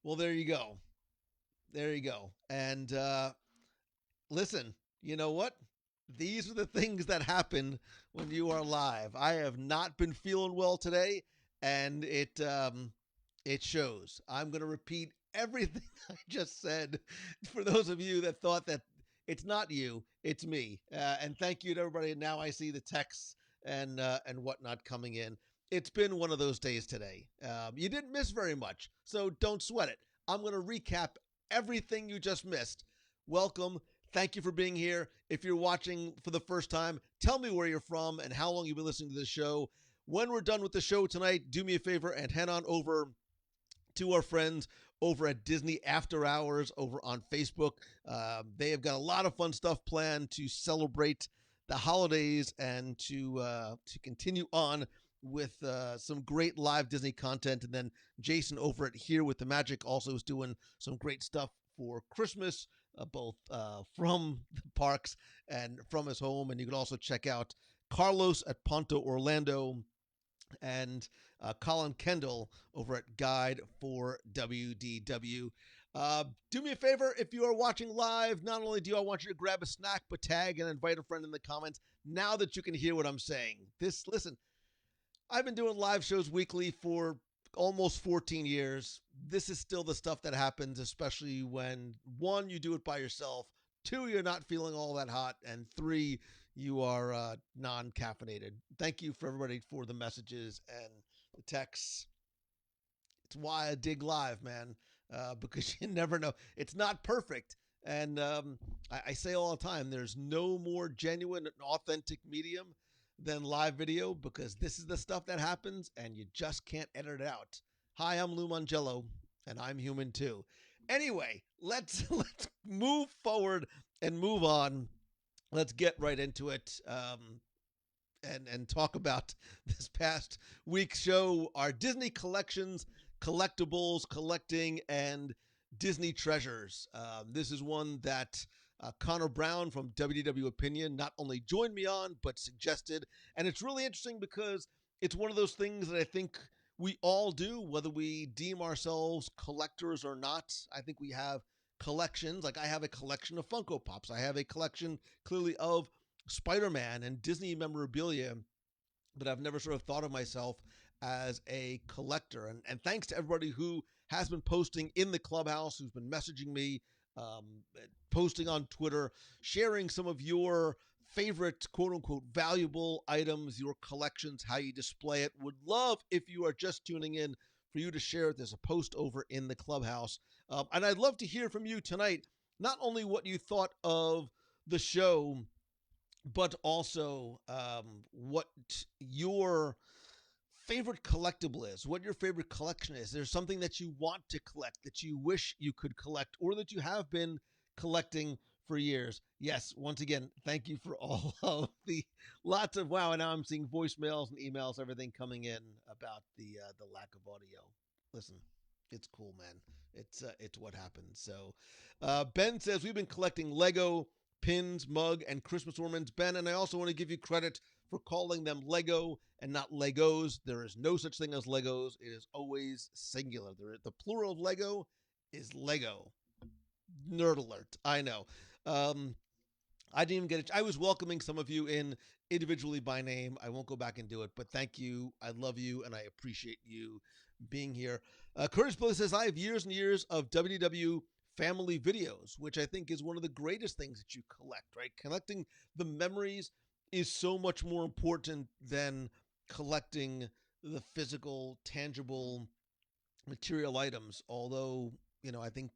Well, there you go. There you go. And listen, you know what? These are the things that happen when you are live. I have not been feeling well today, and it shows. I'm going to repeat everything I just said for those of you that thought that it's not you, it's me. And thank you to everybody. Now I see the texts and whatnot coming in. It's been one of those days today. You didn't miss very much, so don't sweat it. I'm going to recap everything you just missed. Welcome. Thank you for being here. If you're watching for the first time, tell me where you're from and how long you've been listening to the show. When we're done with the show tonight, do me a favor and head on over to our friends over at Disney After Hours over on Facebook. They have got a lot of fun stuff planned to celebrate the holidays and to continue on with some great live Disney content. And then Jason over at Here with the Magic also is doing some great stuff for Christmas, both from the parks and from his home. And you can also check out Carlos at Ponto Orlando and Colin Kendall over at Guide for WDW. Do me a favor if you are watching live. Not only do I want you to grab a snack, but tag and invite a friend in the comments. Now that you can hear what I'm saying, listen. I've been doing live shows weekly for almost 14 years. This is still the stuff that happens, especially when one, you do it by yourself, two, you're not feeling all that hot, and three, you are non caffeinated. Thank you for everybody for the messages and the texts. It's why I dig live, man, because you never know. It's not perfect. And I say all the time there's no more genuine and authentic medium than live video because this is the stuff that happens and you just can't edit it out. Hi, I'm Lou Mangello, and I'm human too. Anyway, let's move forward and move on. Let's get right into it. And talk about this past week's show, our Disney collections, collectibles, collecting, and Disney treasures. This is one that Connor Brown from WDW Opinion not only joined me on, but suggested. And it's really interesting because it's one of those things that I think we all do, whether we deem ourselves collectors or not. I think we have collections. Like I have a collection of Funko Pops. I have a collection clearly of Spider-Man and Disney memorabilia, but I've never sort of thought of myself as a collector. And thanks to everybody who has been posting in the clubhouse, who's been messaging me, um, posting on Twitter, sharing some of your favorite quote unquote valuable items, your collections, how you display it. Would love if you are just tuning in for you to share it. There's a post over in the clubhouse. And I'd love to hear from you tonight, not only what you thought of the show, but also what your favorite collectible is, what your favorite collection is. There's something that you want to collect, that you wish you could collect, or that you have been collecting for years. Yes, once again, thank you for all of the lots of wow. And now I'm seeing voicemails and emails, everything coming in about the lack of audio. Listen, it's cool, man. It's what happens. So, Ben says we've been collecting Lego pins, mug, and Christmas ornaments. Ben, and I also want to give you credit for calling them Lego and not Legos. There is no such thing as Legos. It is always singular. The plural of Lego is Lego. Nerd alert. I know. Um, I didn't even get it. I was welcoming some of you in individually by name. I won't go back and do it, but thank you. I love you and I appreciate you being here. Curtis Billy says, I have years and years of WDW family videos, which I think is one of the greatest things that you collect, right? Collecting the memories is so much more important than collecting the physical, tangible, material items. Although, I think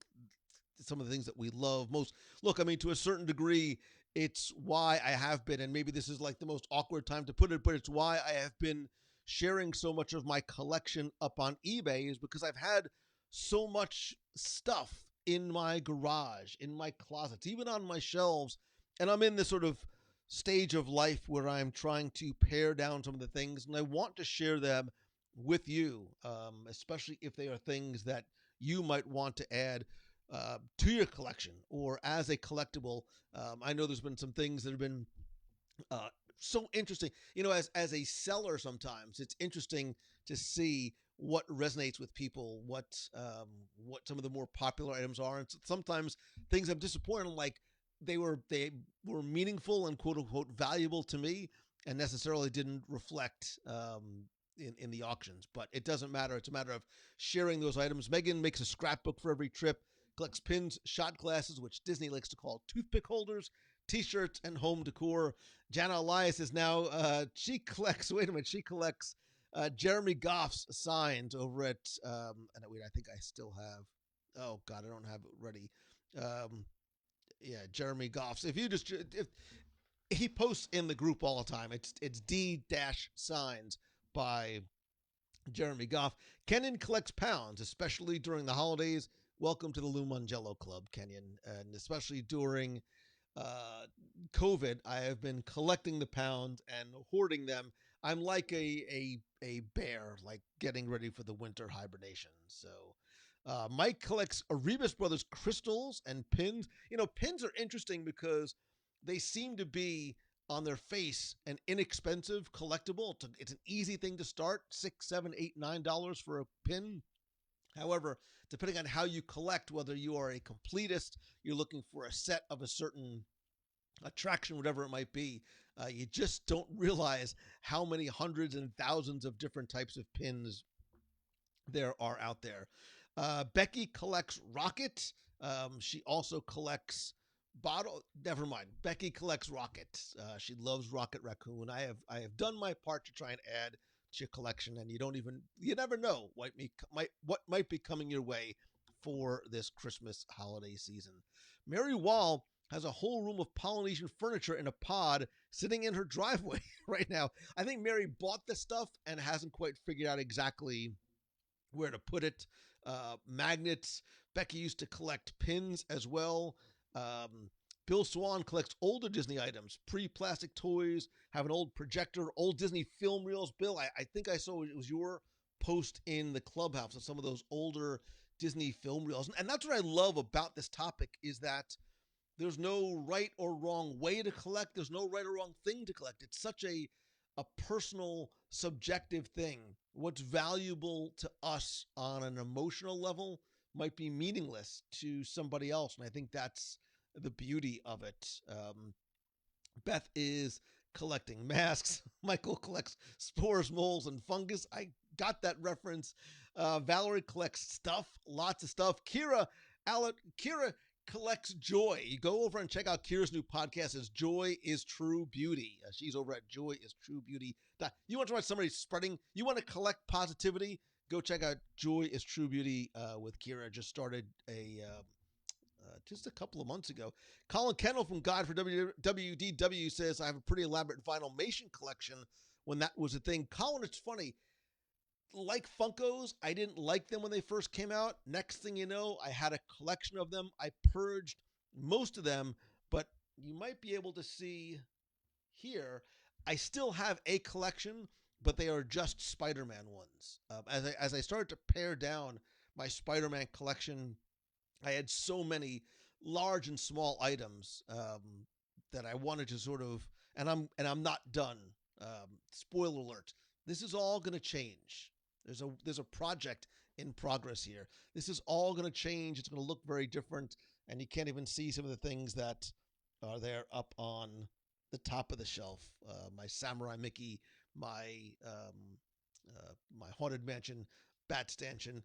some of the things that we love most. Look, I mean, to a certain degree, it's why I have been, and maybe this is like the most awkward time to put it, but it's why I have been sharing so much of my collection up on eBay is because I've had so much stuff in my garage, in my closets, even on my shelves. And I'm in this sort of stage of life where I'm trying to pare down some of the things, and I want to share them with you, especially if they are things that you might want to add to your collection or as a collectible. I know there's been some things that have been so interesting. As a seller, sometimes it's interesting to see what resonates with people, what some of the more popular items are, and sometimes things I'm disappointed in, like they were meaningful and quote unquote valuable to me, and necessarily didn't reflect in the auctions. But it doesn't matter. It's a matter of sharing those items. Megan makes a scrapbook for every trip, collects pins, shot glasses, which Disney likes to call toothpick holders, T-shirts, and home decor. Jana Elias is now she collects. Wait a minute, she collects Jeremy Goff's signs over at. And wait, I think I still have. Oh God, I don't have it ready. Um, yeah, Jeremy Goff's. If you just if he posts in the group all the time, it's D dash signs by Jeremy Goff. Kenyon collects pounds, especially during the holidays. Welcome to the Lou Mangello Club, Kenyon, and especially during uh, COVID, I have been collecting the pounds and hoarding them. I'm like a bear, like getting ready for the winter hibernation. So, Mike collects Erebus Brothers crystals and pins. You know, pins are interesting because they seem to be on their face an inexpensive collectible. It's an easy thing to start, $6, $7, $8, $9 for a pin. However, depending on how you collect, whether you are a completist, you're looking for a set of a certain attraction, whatever it might be, you just don't realize how many hundreds and thousands of different types of pins there are out there. Becky collects Rocket. She also collects bottle. Never mind. Becky collects Rocket. She loves Rocket Raccoon. I have done my part to try and add to your collection, and you never know what might be coming your way for this Christmas holiday season. Mary Wall has a whole room of Polynesian furniture in a pod sitting in her driveway right now. I think Mary bought this stuff and hasn't quite figured out exactly where to put it. Magnets. Becky used to collect pins as well. Bill Swan collects older Disney items, pre-plastic toys, have an old projector, old Disney film reels. Bill, I think I saw it was your post in the clubhouse of some of those older Disney film reels. And that's what I love about this topic is that there's no right or wrong way to collect. There's no right or wrong thing to collect. It's such a personal, subjective thing. What's valuable to us on an emotional level might be meaningless to somebody else, and I think that's the beauty of it. Beth is collecting masks. Michael collects spores, moles, and fungus. I got that reference. Valerie collects stuff, lots of stuff. Kira collects joy. You go over and check out Kira's new podcast. Is Joy is True Beauty. She's over at Joy is True Beauty. You want to watch somebody spreading? You want to collect positivity? Go check out Joy is True Beauty with Kira. Just started just a couple of months ago. Colin Kendall from God for WDW says, I have a pretty elaborate Vinylmation collection when that was a thing. Colin, it's funny. Like Funkos, I didn't like them when they first came out. Next thing you know, I had a collection of them. I purged most of them, but you might be able to see here, I still have a collection, but they are just Spider-Man ones. As I started to pare down my Spider-Man collection, I had so many large and small items that I wanted to sort of, and I'm not done. Spoiler alert: this is all going to change. There's a project in progress here. This is all going to change. It's going to look very different, and you can't even see some of the things that are there up on the top of the shelf. My Samurai Mickey, my Haunted Mansion Bat Stanchion.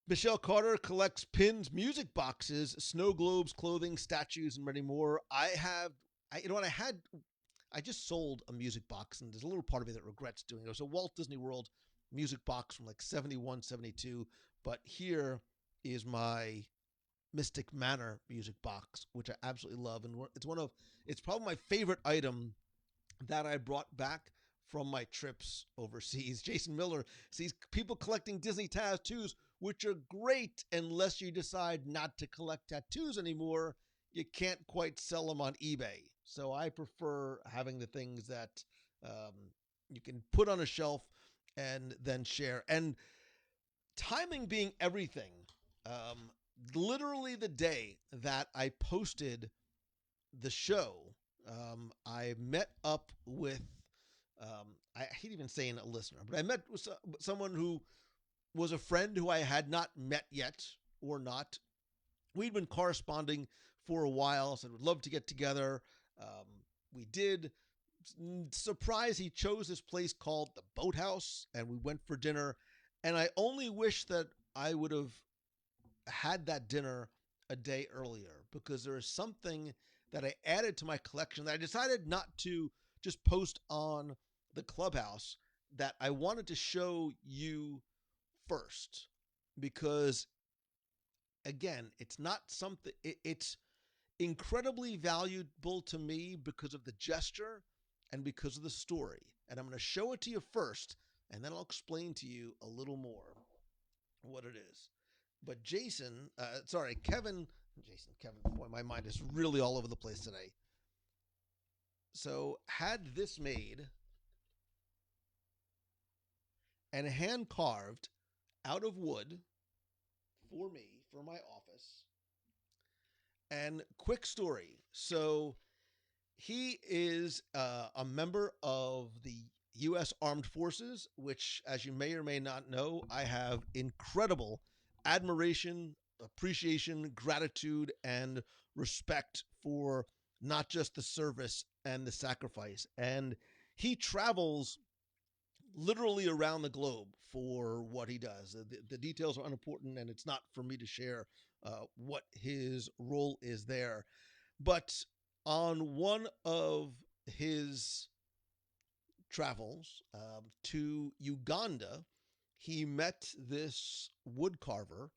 Michelle Carter collects pins, music boxes, snow globes, clothing, statues, and many more. I just sold a music box, and there's a little part of me that regrets doing it. It was a Walt Disney World music box from like 71, 72. But here is my Mystic Manor music box, which I absolutely love. And it's probably my favorite item that I brought back from my trips overseas. Jason Miller sees people collecting Disney tattoos, which are great unless you decide not to collect tattoos anymore. You can't quite sell them on eBay. So I prefer having the things that you can put on a shelf and then share. And timing being everything, literally the day that I posted the show, I met up with I hate even saying a listener, but I met with someone who was a friend who I had not met yet or not. We'd been corresponding for a while, said we'd love to get together. Um, we did. Surprise, he chose this place called the Boathouse, and we went for dinner. And I only wish that I would have had that dinner a day earlier because there is something that I added to my collection that I decided not to just post on the clubhouse that I wanted to show you first because again, it's not something it's incredibly valuable to me because of the gesture and because of the story. And I'm going to show it to you first and then I'll explain to you a little more what it is. But Kevin, boy, my mind is really all over the place today. So, had this made and hand carved out of wood for me, for my office. And quick story. So, he is a member of the U.S. Armed Forces, which, as you may or may not know, I have incredible admiration, appreciation, gratitude, and respect for not just the service and the sacrifice. And he travels literally around the globe for what he does. The details are unimportant, and it's not for me to share what his role is there. But on one of his travels to Uganda, he met this wood carver,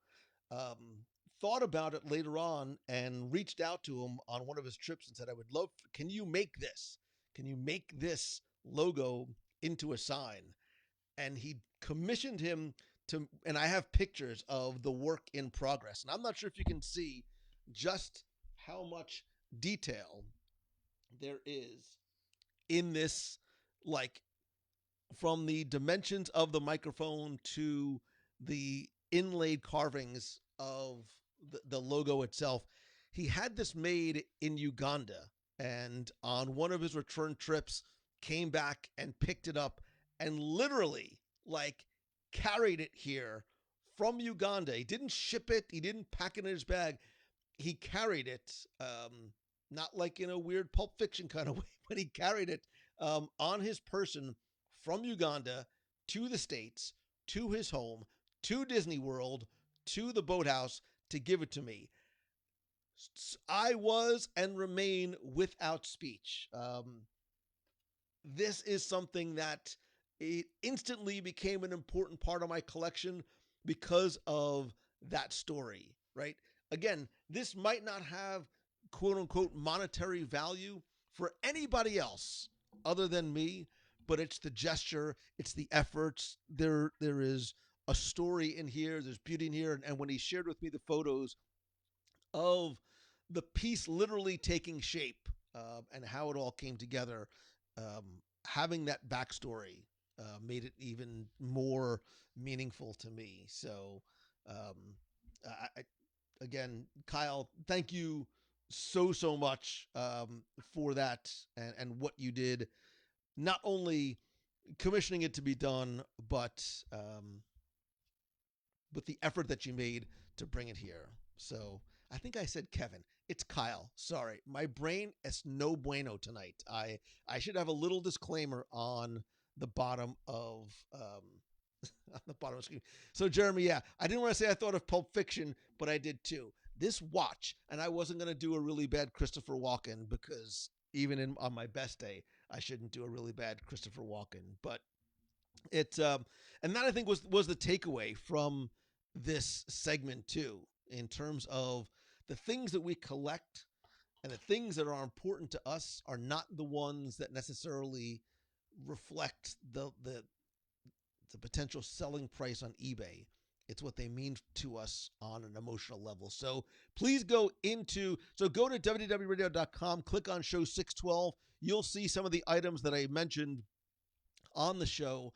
um, thought about it later on, and reached out to him on one of his trips and said, I would love, can you make this? Can you make this logo into a sign? And he commissioned him to, and I have pictures of the work in progress. And I'm not sure if you can see just how much detail there is in this, like from the dimensions of the microphone to the inlaid carvings of the logo itself. He had this made in Uganda, and on one of his return trips, came back and picked it up and literally, like, carried it here from Uganda. He didn't ship it, he didn't pack it in his bag. He carried it, not like in a weird Pulp Fiction kind of way, but he carried it on his person from Uganda to the States, to his home, to Disney World, to the Boathouse to give it to me. I was and remain without speech. This is something that it instantly became an important part of my collection because of that story, right? Again, this might not have quote unquote monetary value for anybody else other than me, but it's the gesture, it's the efforts. There is a story in here, there's beauty in here. And when he shared with me the photos of the piece literally taking shape and how it all came together, having that backstory made it even more meaningful to me. So, I, again, Kyle, thank you so much for that and what you did. Not only commissioning it to be done, but the effort that you made to bring it here. So I think I said Kevin. It's Kyle. Sorry, my brain is no bueno tonight. I should have a little disclaimer on the bottom of on the bottom of the screen. So Jeremy, yeah, I didn't want to say I thought of Pulp Fiction, but I did too. This watch, and I wasn't going to do a really bad Christopher Walken because even on my best day, I shouldn't do a really bad Christopher Walken. But it's and that I think was the takeaway from this segment too, in terms of the things that we collect and the things that are important to us are not the ones that necessarily reflect the potential selling price on eBay. It's what they mean to us on an emotional level. So please go to WDWRadio.com, click on show 612. You'll see some of the items that I mentioned on the show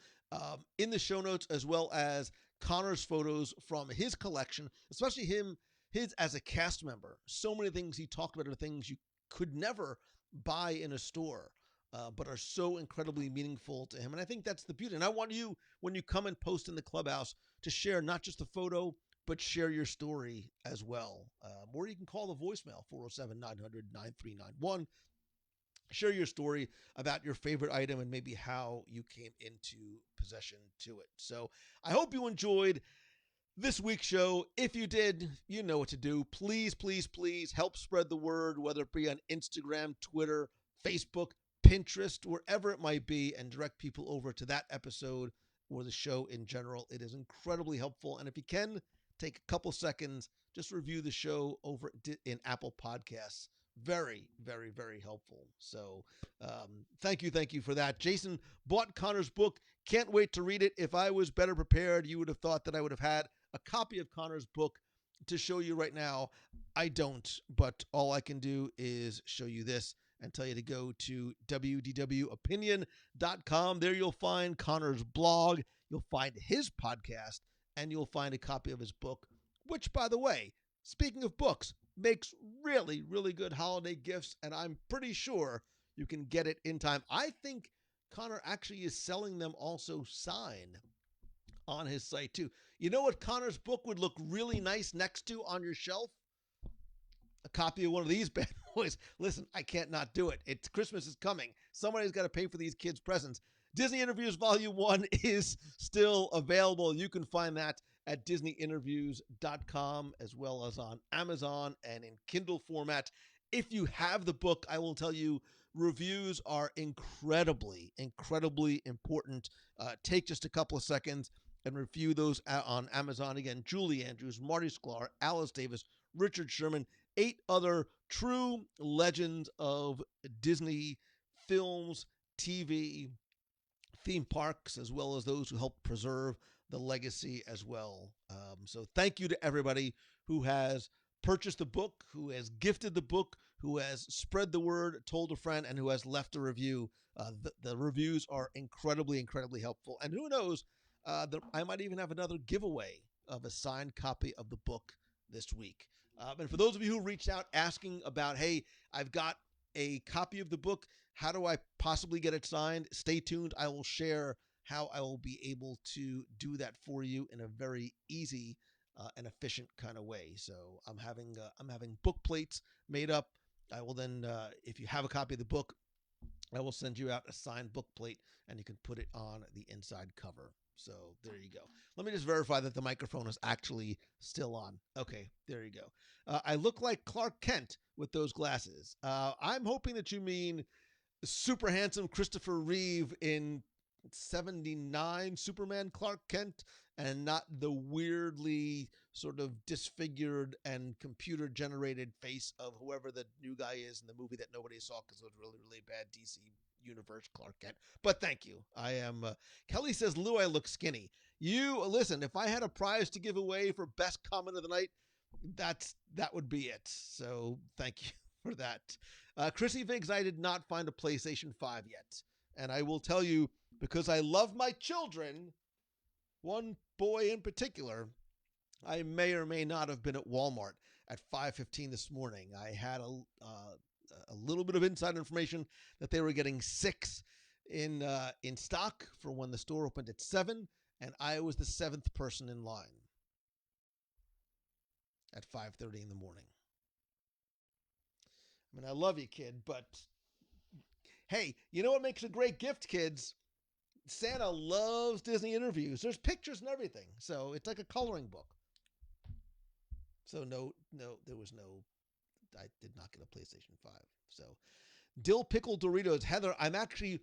in the show notes, as well as Connor's photos from his collection, especially his as a cast member. So many things he talked about are things you could never buy in a store. but are so incredibly meaningful to him. And I think that's the beauty. And I want you, when you come and post in the clubhouse, to share not just the photo, but share your story as well. Or you can call the voicemail, 407 900 9391. Share your story about your favorite item and maybe how you came into possession to it. So I hope you enjoyed this week's show. If you did, you know what to do. Please, please, please help spread the word, whether it be on Instagram, Twitter, Facebook, Pinterest, wherever it might be, and direct people over to that episode or the show in general. It is incredibly helpful. And if you can, take a couple seconds, just review the show over in Apple Podcasts. Very, very, very helpful. So thank you for that. Jason bought Connor's book. Can't wait to read it. If I was better prepared, you would have thought that I would have had a copy of Connor's book to show you right now. I don't, but all I can do is show you this and tell you to go to WDWopinion.com. There you'll find Connor's blog, you'll find his podcast, and you'll find a copy of his book, which, by the way, speaking of books, makes really, really good holiday gifts, and I'm pretty sure you can get it in time. I think Connor actually is selling them also signed on his site too. You know what Connor's book would look really nice next to on your shelf? A copy of one of these bad boys. Listen, I can't not do it. It's Christmas is coming. Somebody's got to pay for these kids' presents. Disney Interviews Volume 1 is still available. You can find that at DisneyInterviews.com as well as on Amazon and in Kindle format. If you have the book, I will tell you, reviews are incredibly, incredibly important. Take just a couple of seconds and review those on Amazon. Again, Julie Andrews, Marty Sklar, Alice Davis, Richard Sherman, 8 other true legends of Disney films, TV, theme parks, as well as those who help preserve the legacy as well. So thank you to everybody who has purchased the book, who has gifted the book, who has spread the word, told a friend, and who has left a review. The reviews are incredibly, incredibly helpful. And who knows, I might even have another giveaway of a signed copy of the book this week. And for those of you who reached out asking about, hey, I've got a copy of the book, how do I possibly get it signed? Stay tuned. I will share how I will be able to do that for you in a very easy and efficient kind of way. So I'm having book plates made up. I will then, if you have a copy of the book, I will send you out a signed book plate, and you can put it on the inside cover. So there you go. Let me just verify that the microphone is actually still on. Okay, there you go. I look like Clark Kent with those glasses. I'm hoping that you mean super handsome Christopher Reeve in 79 Superman Clark Kent, and not the weirdly sort of disfigured and computer generated face of whoever the new guy is in the movie that nobody saw because it was really, really bad DC universe Clark Kent. But thank you. I am Kelly says, Lou, I look skinny. You listen, if I had a prize to give away for best comment of the night, that would be it. So thank you for that. Chrissy Viggs, I did not find a PlayStation 5 yet. And I will tell you, because I love my children, one boy in particular, I may or may not have been at Walmart at 5:15 this morning. I had a little bit of inside information that they were getting 6 in stock for when the store opened at 7, and I was the 7th person in line at 5:30 in the morning. I mean, I love you, kid, but hey, you know what makes a great gift, kids? Santa loves Disney interviews. There's pictures and everything. So it's like a coloring book. So no, there was no, I did not get a PlayStation 5. So dill pickle Doritos. Heather, I'm actually,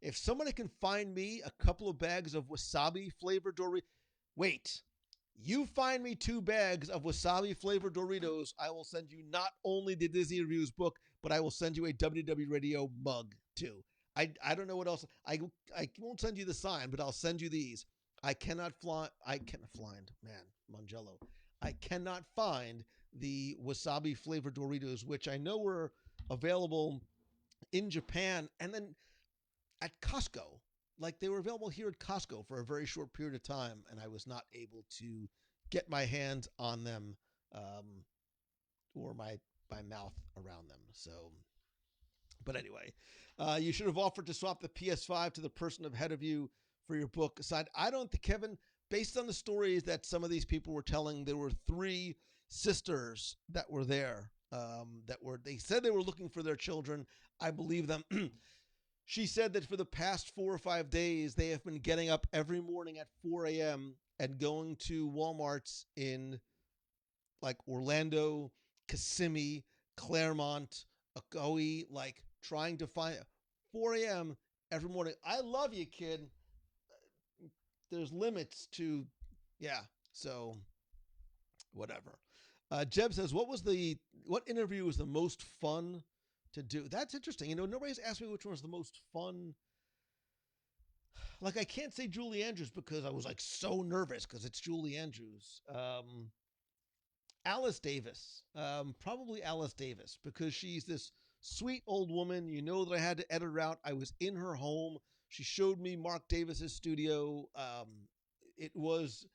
if somebody can find me a couple of bags of wasabi flavored Doritos, wait, you find me 2 bags of wasabi flavored Doritos, I will send you not only the Disney Reviews book, but I will send you a WW Radio mug too. I don't know what else. I won't send you the sign, but I'll send you these. I cannot find, man, Mangello. I cannot find the wasabi flavored Doritos, which I know were available in Japan and then at Costco. Like they were available here at Costco for a very short period of time, and I was not able to get my hands on them or my mouth around them. So, But anyway, you should have offered to swap the PS5 to the person ahead of you for your book. Aside, I don't think, Kevin, based on the stories that some of these people were telling, there were three sisters that were there. They said they were looking for their children. I believe them. She said that for the past 4 or 5 days, they have been getting up every morning at 4 a.m. and going to Walmarts in like Orlando, Kissimmee, Claremont, Ocoee, like trying to find 4 a.m. every morning. I love you, kid. There's limits to, yeah. So whatever. Jeb says, what interview was the most fun to do? That's interesting. Nobody's asked me which one was the most fun. Like, I can't say Julie Andrews because I was like so nervous because it's Julie Andrews. Alice Davis, probably Alice Davis, because she's this sweet old woman. That I had to edit her out. I was in her home. She showed me Mark Davis's studio. It was,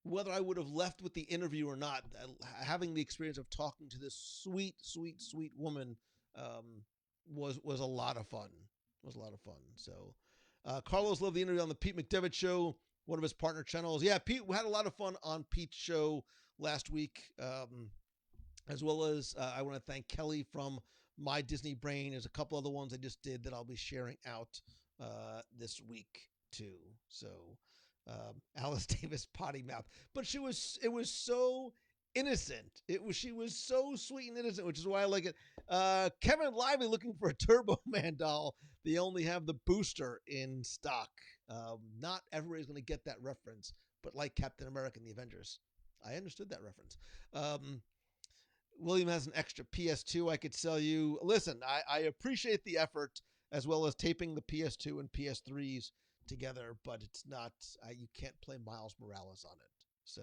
whether I would have left with the interview or not, having the experience of talking to this sweet, sweet, sweet woman was a lot of fun. Was a lot of fun. So, Carlos loved the interview on the Pete McDevitt show, one of his partner channels. Yeah, Pete, we had a lot of fun on Pete's show last week, as well as I want to thank Kelly from My Disney Brain. There's a couple other ones I just did that I'll be sharing out this week too. So Alice Davis potty mouth, but it was so innocent. She was so sweet and innocent, which is why I like it. Kevin Lively looking for a Turbo Man doll. They only have the booster in stock. Not everybody's going to get that reference, but like Captain America and the Avengers, I understood that reference. William has an extra PS2 I could sell you. Listen, I appreciate the effort as well as taping the PS2 and PS3s together, but it's not, you can't play Miles Morales on it. So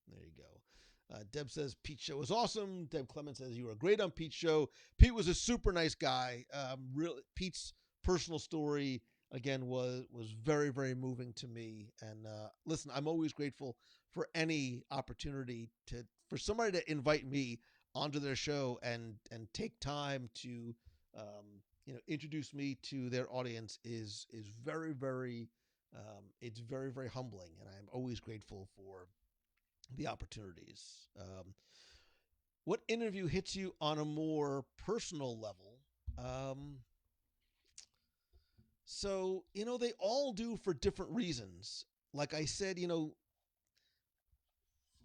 there you go. Deb says Pete's show was awesome. Deb Clemens says you were great on Pete's show. Pete was a super nice guy. Pete's personal story again was very, very moving to me. And listen, I'm always grateful for any opportunity for somebody to invite me onto their show and take time to introduce me to their audience is very, very it's very, very humbling, and I'm always grateful for the opportunities. What interview hits you on a more personal level? So they all do for different reasons. Like I said,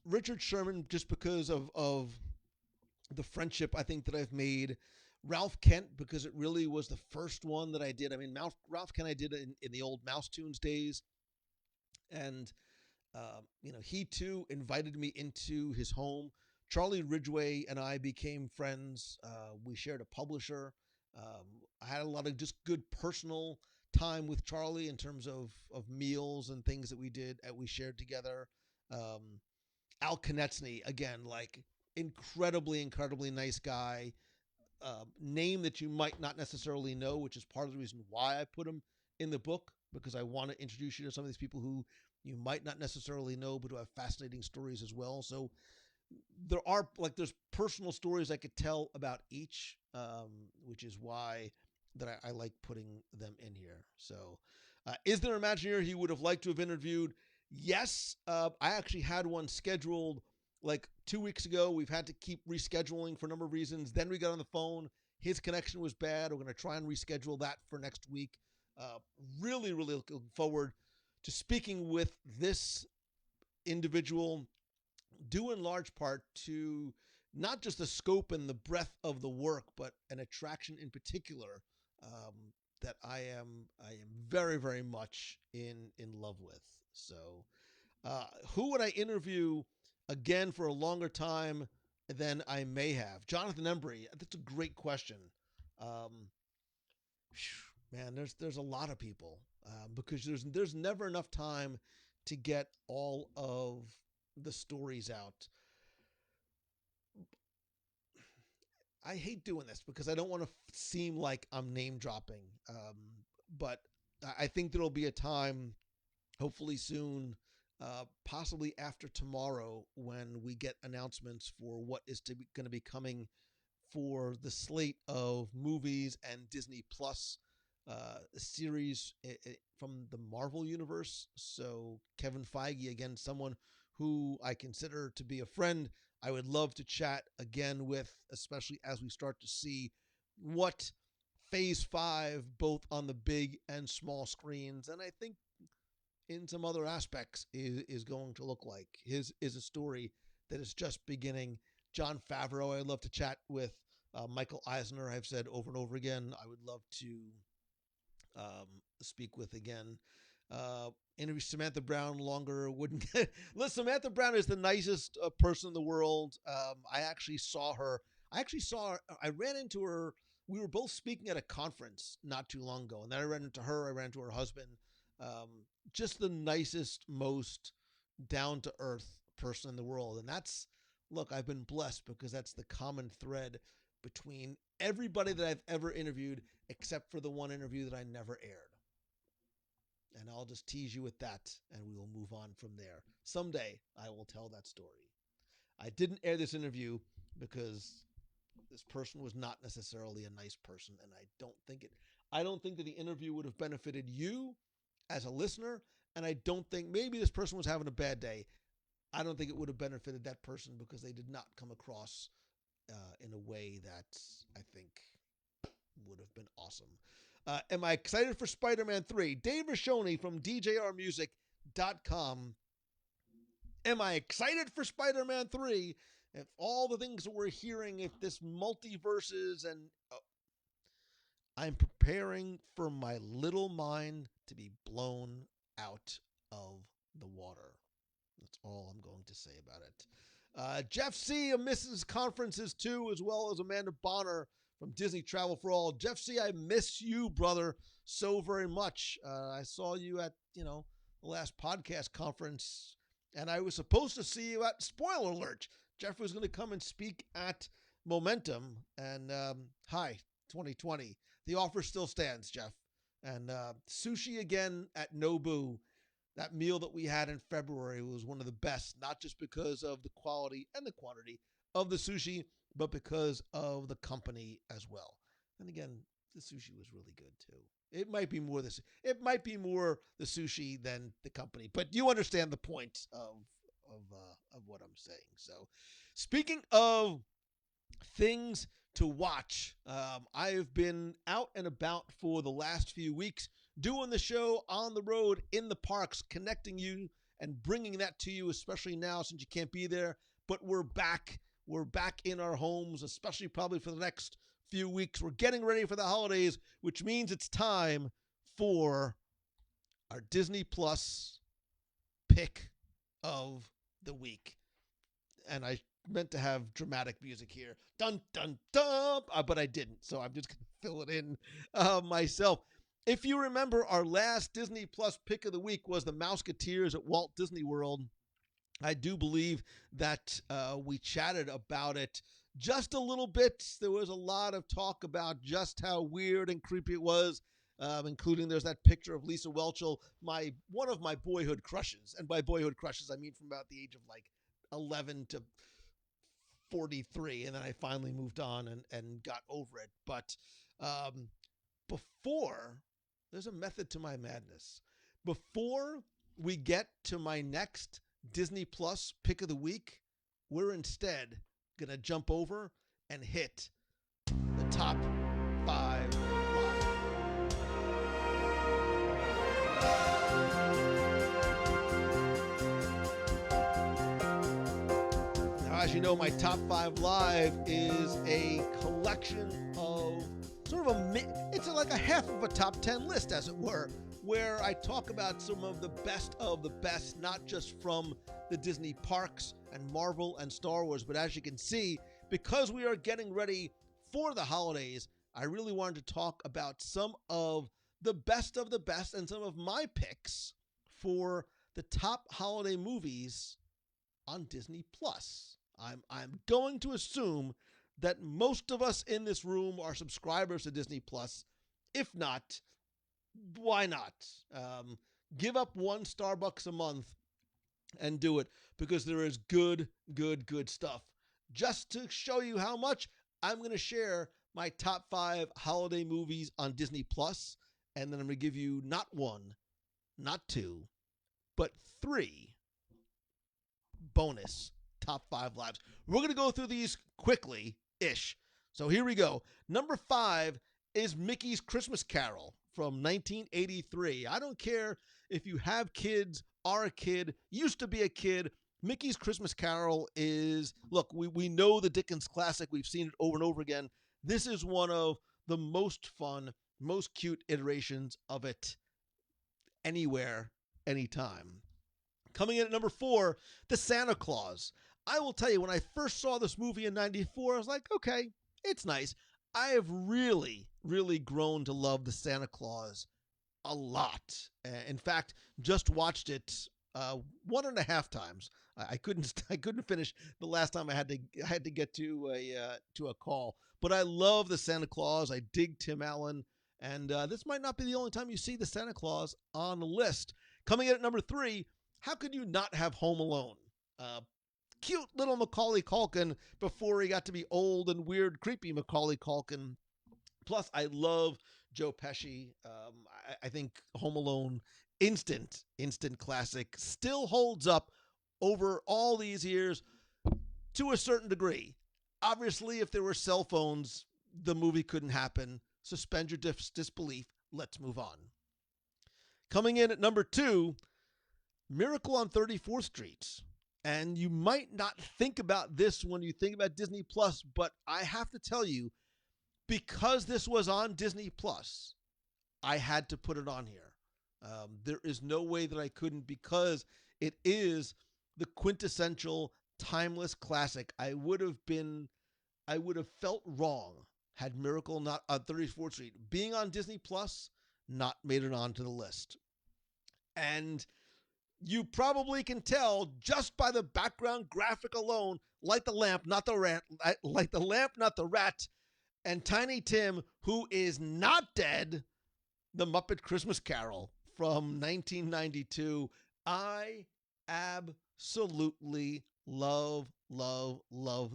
Richard Sherman, just because of the friendship I think that I've made. Ralph Kent, because it really was the first one that I did. I mean, Ralph Kent I did in the old Mouse Tunes days. And, he too invited me into his home. Charlie Ridgway and I became friends. We shared a publisher. I had a lot of just good personal time with Charlie in terms of meals and things that we shared together. Al Konechny, again, like incredibly, incredibly nice guy. Name that you might not necessarily know, which is part of the reason why I put him in the book, because I want to introduce you to some of these people who you might not necessarily know, but who have fascinating stories as well. So there's personal stories I could tell about each, which is why that I like putting them in here. So, is there an Imagineer he would have liked to have interviewed? Yes, I actually had one scheduled like 2 weeks ago. We've had to keep rescheduling for a number of reasons. Then we got on the phone. His connection was bad. We're going to try and reschedule that for next week. Really, really looking forward to speaking with this individual, due in large part to not just the scope and the breadth of the work, but an attraction in particular that I am very, very much in love with. So, who would I interview again for a longer time than I may have? Jonathan Embry. That's a great question. Man, there's a lot of people because there's never enough time to get all of the stories out. I hate doing this because I don't want to seem like I'm name dropping, but I think there'll be a time, hopefully soon, possibly after tomorrow, when we get announcements for what is going to be coming for the slate of movies and Disney Plus series from the Marvel Universe. So Kevin Feige, again, someone who I consider to be a friend, I would love to chat again with, especially as we start to see what Phase 5, both on the big and small screens, and I think in some other aspects, is going to look like. His is a story that is just beginning. Jon Favreau, I'd love to chat with. Michael Eisner, I've said over and over again, I would love to speak with again. Interview Samantha Brown longer wouldn't get. Listen, Samantha Brown is the nicest person in the world. I actually saw her. I ran into her. We were both speaking at a conference not too long ago, and then I ran into her. I ran into her husband. Um, just the nicest, most down to earth person in the world, and that's look. I've been blessed because that's the common thread between everybody that I've ever interviewed, except for the one interview that I never aired. And I'll just tease you with that, and we will move on from there. Someday, I will tell that story. I didn't air this interview because this person was not necessarily a nice person, and I don't think that the interview would have benefited you as a listener, and I don't think maybe this person was having a bad day. I don't think it would have benefited that person because they did not come across in a way that I think would have been awesome. Am I excited for Spider-Man 3? Dave Rashoni from DJRmusic.com. Am I excited for Spider-Man 3? If all the things that we're hearing, if this multiverses and I'm preparing for my little mind to be blown out of the water. That's all I'm going to say about it. Jeff C. misses conferences too, as well as Amanda Bonner from Disney Travel for All. Jeff C., I miss you, brother, so very much. I saw you at, the last podcast conference, and I was supposed to see you at, spoiler alert, Jeff was going to come and speak at Momentum, and hi, 2020. The offer still stands, Jeff. And sushi again at Nobu. That meal that we had in February was one of the best, not just because of the quality and the quantity of the sushi, but because of the company as well. And again, the sushi was really good too. It might be more the sushi than the company, but you understand the point of what I'm saying. So, speaking of things to watch, I've been out and about for the last few weeks doing the show on the road, in the parks, connecting you and bringing that to you, especially now since you can't be there. But we're back. We're back in our homes, especially probably for the next few weeks. We're getting ready for the holidays, which means it's time for our Disney Plus pick of the week. And I meant to have dramatic music here. Dun, dun, dun. But I didn't, so I'm just going to fill it in myself. If you remember, our last Disney Plus pick of the week was the Mouseketeers at Walt Disney World. I do believe that we chatted about it just a little bit. There was a lot of talk about just how weird and creepy it was, including there's that picture of Lisa Welchel, one of my boyhood crushes. And by boyhood crushes, I mean from about the age of like 11 to 43. And then I finally moved on and got over it. But before... there's a method to my madness. Before we get to my next Disney Plus pick of the week, we're instead going to jump over and hit the top 5 live. Now, as you know, my top 5 live is a collection of sort of it's like a half of a top 10 list, as it were, where I talk about some of the best, not just from the Disney parks and Marvel and Star Wars, but as you can see, because we are getting ready for the holidays, I really wanted to talk about some of the best and some of my picks for the top holiday movies on Disney Plus. I'm going to assume that most of us in this room are subscribers to Disney Plus. If not, why not? Give up one Starbucks a month and do it, because there is good stuff. Just to show you how much, I'm going to share my top 5 holiday movies on Disney Plus, and then I'm going to give you not one, not two, but 3 bonus top 5 lives. We're going to go through these quickly ish. So here we go. Number 5 is Mickey's Christmas Carol from 1983. I don't care if you have kids, are a kid, used to be a kid. Mickey's Christmas Carol is, look, we know the Dickens classic. We've seen it over and over again. This is one of the most fun, most cute iterations of it anywhere, anytime. Coming in at number 4, The Santa Claus. I will tell you, when I first saw this movie in 94, I was like, okay, it's nice. I have really, really grown to love The Santa Claus a lot. In fact, just watched it 1.5 times. I couldn't finish the last time I had to get to a call. But I love The Santa Claus. I dig Tim Allen. And this might not be the only time you see The Santa Claus on the list. Coming in at number 3, how could you not have Home Alone? Cute little Macaulay Culkin before he got to be old and weird, creepy Macaulay Culkin. Plus, I love Joe Pesci. I think Home Alone, instant classic, still holds up over all these years to a certain degree. Obviously, if there were cell phones, the movie couldn't happen. Suspend your disbelief. Let's move on. Coming in at number 2, Miracle on 34th Street. And you might not think about this when you think about Disney Plus, but I have to tell you, because this was on Disney Plus, I had to put it on here. There is no way that I couldn't, because it is the quintessential timeless classic. I would have felt wrong had Miracle not on 34th Street being on Disney Plus not made it onto the list. And you probably can tell just by the background graphic alone, Light the Lamp, not the rat, Light the Lamp, not the rat, and Tiny Tim, who is not dead, The Muppet Christmas Carol from 1992. I absolutely love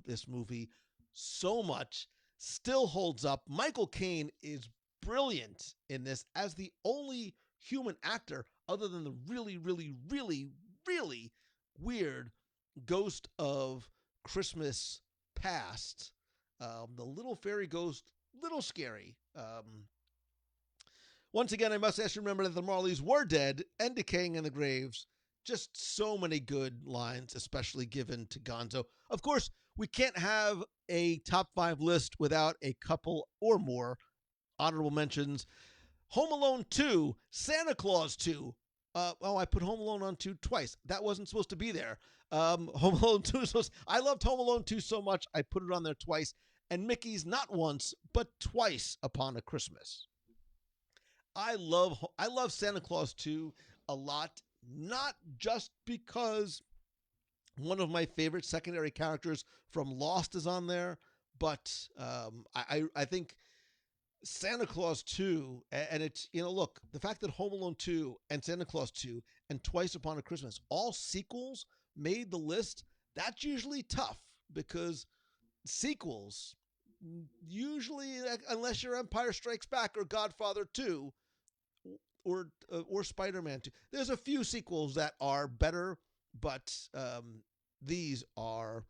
this movie so much. Still holds up. Michael Caine is brilliant in this as the only human actor other than the really, really, really, really weird Ghost of Christmas Past. The little fairy ghost, little scary. Once again, I must ask you to remember that the Marleys were dead and decaying in the graves. Just so many good lines, especially given to Gonzo. Of course, we can't have a top 5 list without a couple or more honorable mentions. Home Alone 2, Santa Claus 2. I put Home Alone on 2 twice. That wasn't supposed to be there. Home Alone 2 is supposed. I loved Home Alone 2 so much, I put it on there twice. And Mickey's not once, but twice Upon a Christmas. I love Santa Claus 2 a lot, not just because one of my favorite secondary characters from Lost is on there, but I think Santa Claus 2, and it's, look, the fact that Home Alone 2 and Santa Claus 2 and Twice Upon a Christmas, all sequels made the list, that's usually tough because sequels, usually, unless you're Empire Strikes Back or Godfather 2 or Spider-Man 2, there's a few sequels that are better, but these are.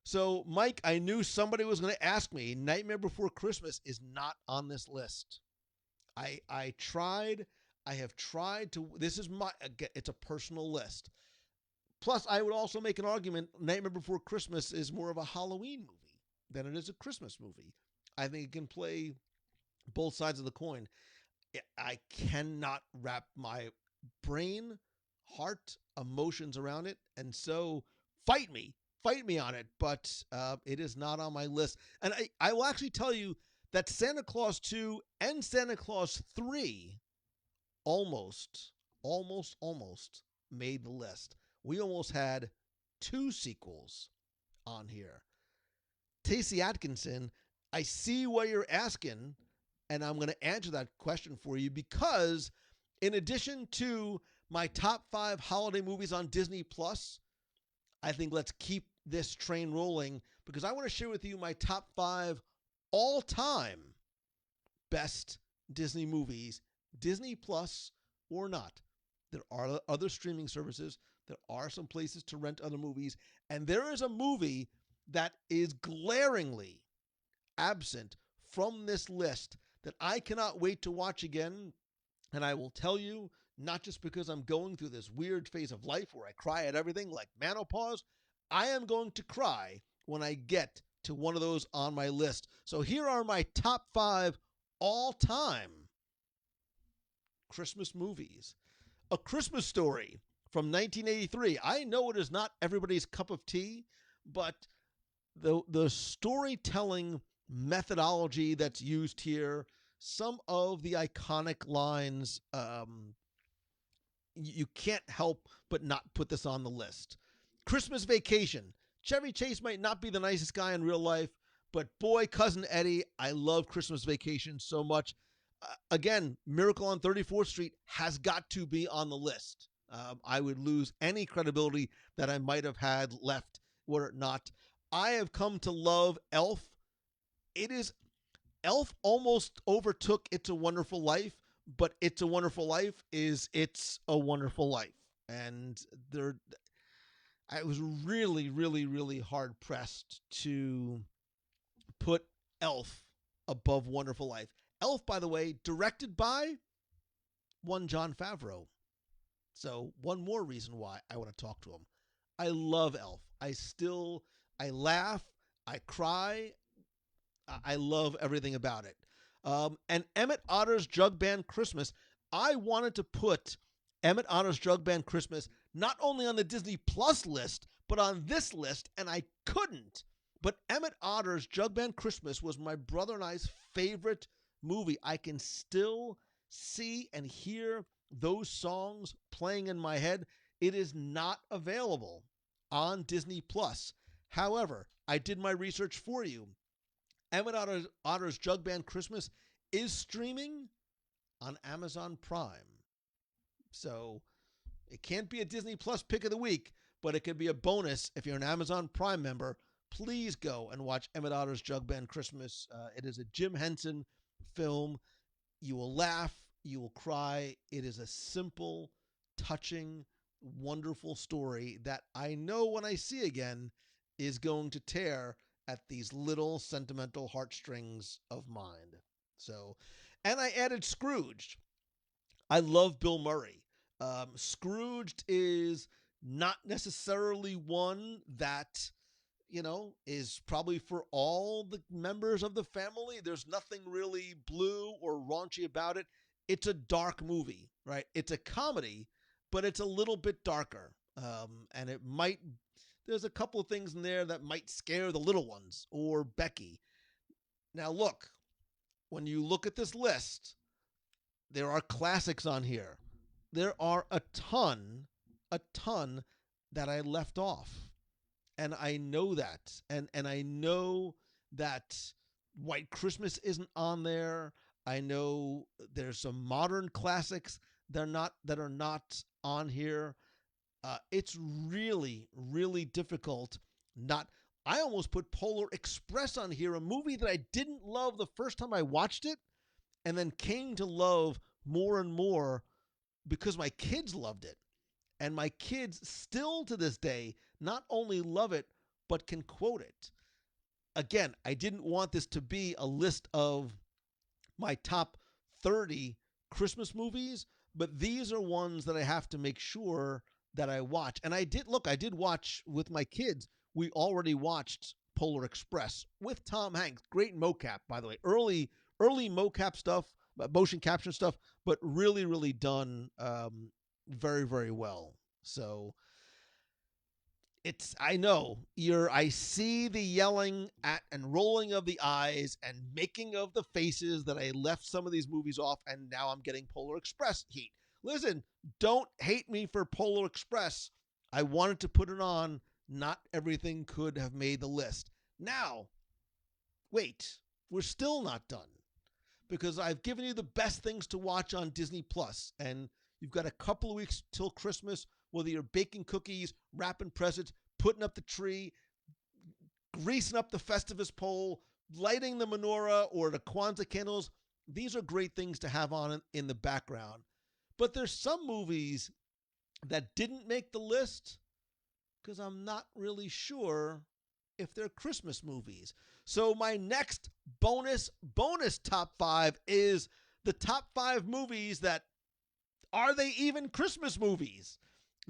So, Mike, I knew somebody was going to ask me. Nightmare Before Christmas is not on this list. I have tried to. This is it's a personal list. Plus, I would also make an argument. Nightmare Before Christmas is more of a Halloween movie than it is a Christmas movie. I think it can play both sides of the coin. I cannot wrap my brain, heart, emotions around it, and so fight me on it, but it is not on my list. And I will actually tell you that Santa Claus 2 and Santa Claus 3 almost made the list. We almost had 2 sequels on here. Tacey Atkinson, I see what you're asking, and I'm going to answer that question for you because in addition to my top 5 holiday movies on Disney Plus, I think let's keep this train rolling because I want to share with you my top 5 all-time best Disney movies, Disney Plus or not. There are other streaming services. There are some places to rent other movies. And there is a movie that is glaringly absent from this list that I cannot wait to watch again. And I will tell you, not just because I'm going through this weird phase of life where I cry at everything like menopause, I am going to cry when I get to one of those on my list. So here are my top 5 all-time Christmas movies. A Christmas Story from 1983. I know it is not everybody's cup of tea, but the storytelling methodology that's used here, some of the iconic lines, you can't help but not put this on the list. Christmas Vacation. Chevy Chase might not be the nicest guy in real life, but boy, Cousin Eddie, I love Christmas Vacation so much. Again, Miracle on 34th Street has got to be on the list. I would lose any credibility that I might have had left were it not. I have come to love Elf. Elf almost overtook It's a Wonderful Life, but It's a Wonderful Life is It's a Wonderful Life. And I was really, really, really hard pressed to put Elf above Wonderful Life. Elf, by the way, directed by one Jon Favreau. So one more reason why I want to talk to him. I love Elf. I laugh, I cry, I love everything about it. And Emmett Otter's Jug Band Christmas, I wanted to put Emmett Otter's Jug Band Christmas not only on the Disney Plus list, but on this list, and I couldn't. But Emmett Otter's Jug Band Christmas was my brother and I's favorite movie. I can still see and hear those songs playing in my head. It is not available on Disney Plus. However, I did my research for you. Emmett Otter's Jug Band Christmas is streaming on Amazon Prime. So it can't be a Disney Plus pick of the week, but it could be a bonus if you're an Amazon Prime member. Please go and watch Emmett Otter's Jug Band Christmas. It is a Jim Henson film. You will laugh. You will cry. It is a simple, touching, wonderful story that I know when I see again is going to tear at these little sentimental heartstrings of mine. So, and I added Scrooged. I love Bill Murray. Scrooged is not necessarily one that, is probably for all the members of the family. There's nothing really blue or raunchy about it. It's a dark movie, right? It's a comedy, but it's a little bit darker. And there's a couple of things in there that might scare the little ones or Becky. Now look, when you look at this list, there are classics on here. There are a ton that I left off. And I know that. And I know that White Christmas isn't on there. I know there's some modern classics that are not on here. It's really, really difficult. I almost put Polar Express on here, a movie that I didn't love the first time I watched it, and then came to love more and more because my kids loved it. And my kids still to this day not only love it, but can quote it. Again, I didn't want this to be a list of my top 30 Christmas movies, but these are ones that I have to make sure that I watch. And I did watch with my kids. We already watched Polar Express with Tom Hanks. Great mocap, by the way. Early mocap stuff, motion capture stuff, but really, really done very, very well. So I see the yelling at and rolling of the eyes and making of the faces that I left some of these movies off, and now I'm getting Polar Express heat. Listen, don't hate me for Polar Express. I wanted to put it on. Not everything could have made the list. Now, wait, we're still not done, because I've given you the best things to watch on Disney Plus, and you've got a couple of weeks till Christmas, whether you're baking cookies, wrapping presents, putting up the tree, greasing up the Festivus pole, lighting the menorah or the Kwanzaa candles. These are great things to have on in the background. But there's some movies that didn't make the list because I'm not really sure if they're Christmas movies. So my next bonus top 5 is the top 5 movies that are they even Christmas movies?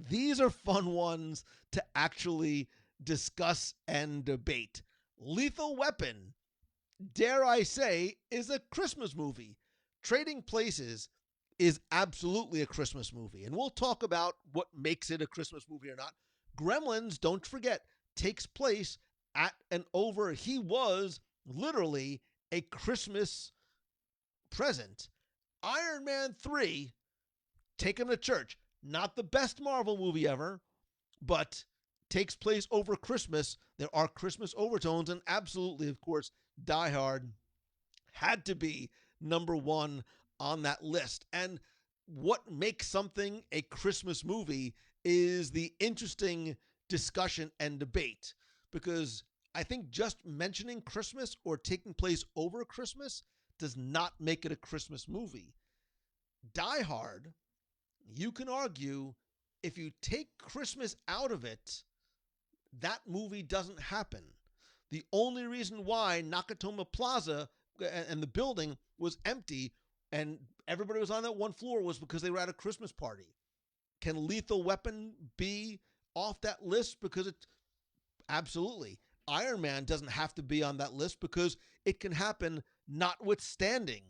These are fun ones to actually discuss and debate. Lethal Weapon, dare I say, is a Christmas movie. Trading Places is absolutely a Christmas movie, and we'll talk about what makes it a Christmas movie or not. Gremlins, don't forget, takes place at and over. He was literally a Christmas present. Iron Man 3, Take Him to Church, not the best Marvel movie ever, but takes place over Christmas. There are Christmas overtones, and absolutely, of course, Die Hard had to be number one on that list. And what makes something a Christmas movie is the interesting discussion and debate. Because I think just mentioning Christmas or taking place over Christmas does not make it a Christmas movie. Die Hard, you can argue, if you take Christmas out of it, that movie doesn't happen. The only reason why Nakatomi Plaza and the building was empty and everybody was on that one floor was because they were at a Christmas party. Can Lethal Weapon be off that list? Because it's absolutely. Iron Man doesn't have to be on that list because it can happen notwithstanding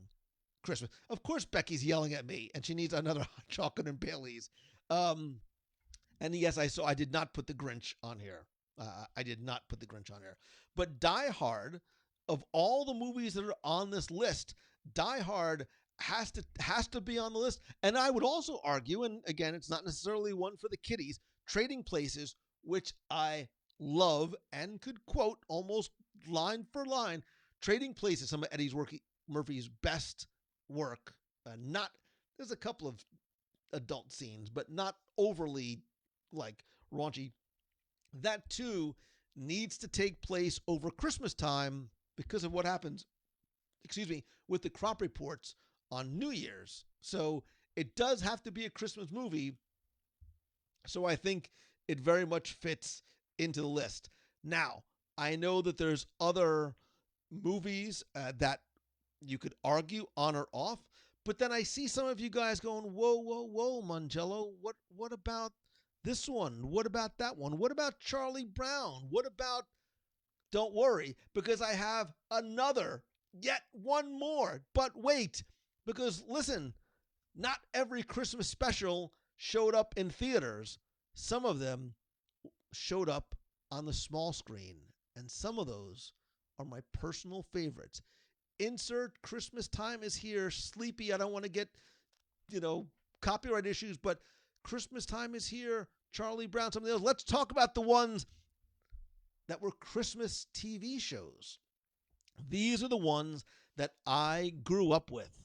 Christmas. Of course, Becky's yelling at me and she needs another hot chocolate and Bailey's. And yes, I did not put the Grinch on here. I did not put the Grinch on here. But Die Hard, of all the movies that are on this list, Die Hard has to be on the list. And I would also argue, and again, it's not necessarily one for the kiddies, Trading Places, which I love and could quote almost line for line. Trading Places, some of Eddie Murphy's best work. There's a couple of adult scenes, but not overly like raunchy. That too needs to take place over Christmas time because of what happens, with the crop reports on New Year's. So it does have to be a Christmas movie. So I think it very much fits into the list. Now, I know that there's other movies that you could argue on or off, but then I see some of you guys going, whoa, Mangello, what about this one? What about that one? What about Charlie Brown? What about... Don't worry, because I have yet one more. But wait, because listen, not every Christmas special showed up in theaters. Some of them showed up on the small screen, and some of those are my personal favorites. Insert Christmas Time Is Here, Sleepy. I don't want to get, copyright issues, but Christmas Time Is Here, Charlie Brown, some of those. Let's talk about the ones that were Christmas TV shows. These are the ones that I grew up with.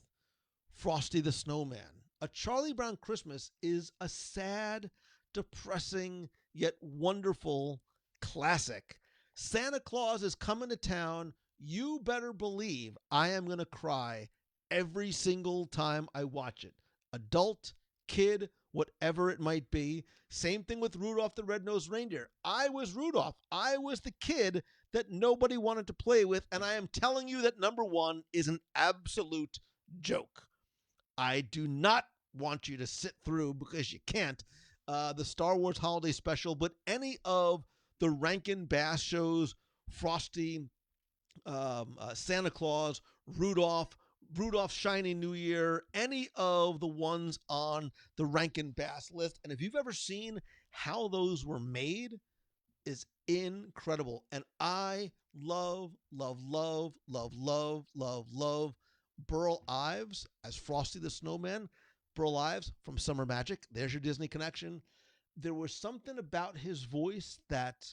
Frosty the Snowman. A Charlie Brown Christmas is a sad, depressing, yet wonderful classic. Santa Claus is coming to town. You better believe I am going to cry every single time I watch it. Adult, kid, whatever it might be. Same thing with Rudolph the Red-Nosed Reindeer. I was Rudolph. I was the kid that nobody wanted to play with, and I am telling you that number one is an absolute joke. I do not want you to sit through, because you can't, the Star Wars Holiday Special, but any of the Rankin Bass shows, Frosty, Santa Claus, Rudolph's Shiny New Year, any of the ones on the Rankin Bass list. And if you've ever seen how those were made, is incredible. And I love Burl Ives as Frosty the Snowman. Burl Ives from Summer Magic. There's your Disney connection. There was something about his voice that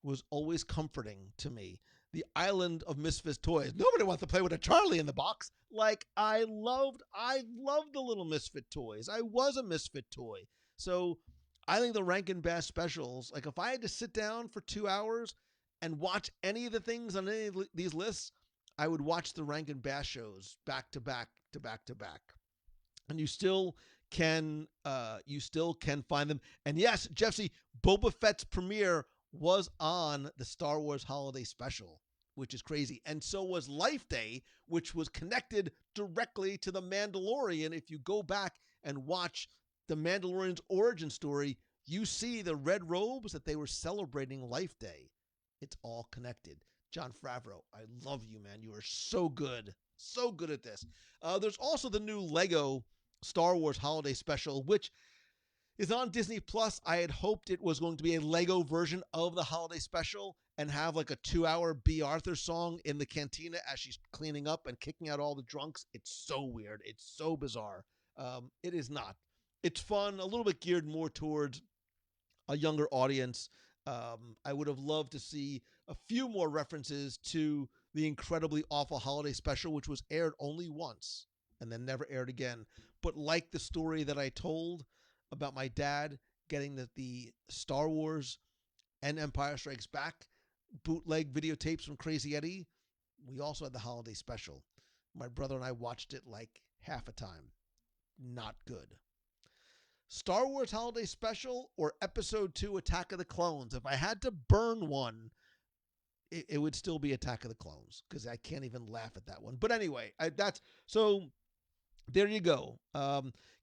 was always comforting to me. The Island of Misfit Toys. Nobody wants to play with a Charlie in the box. Like, I loved the little Misfit Toys. I was a Misfit toy. So I think the Rankin Bass specials, like if I had to sit down for 2 hours and watch any of the things on any of these lists, I would watch the Rankin Bass shows back to back to back to back, and you still can find them. And yes, Jeffsy, Boba Fett's premiere was on the Star Wars Holiday Special, which is crazy. And so was Life Day, which was connected directly to The Mandalorian. If you go back and watch The Mandalorian's origin story, you see the red robes that they were celebrating Life Day. It's all connected. John Favreau, I love you, man. You are so good. So good at this. There's also the new Lego Star Wars Holiday Special, which is on Disney Plus. I had hoped it was going to be a Lego version of the holiday special and have like a 2-hour B. Arthur song in the cantina as she's cleaning up and kicking out all the drunks. It's so weird. It's so bizarre. It is not. It's fun, a little bit geared more towards a younger audience. I would have loved to see a few more references to the incredibly awful holiday special, which was aired only once and then never aired again. But like the story that I told about my dad getting the Star Wars and Empire Strikes Back bootleg videotapes from Crazy Eddie, we also had the holiday special. My brother and I watched it like half a time. Not good. Star Wars Holiday Special or Episode 2 Attack of the Clones? If I had to burn one, it would still be Attack of the Clones because I can't even laugh at that one. But anyway, there you go.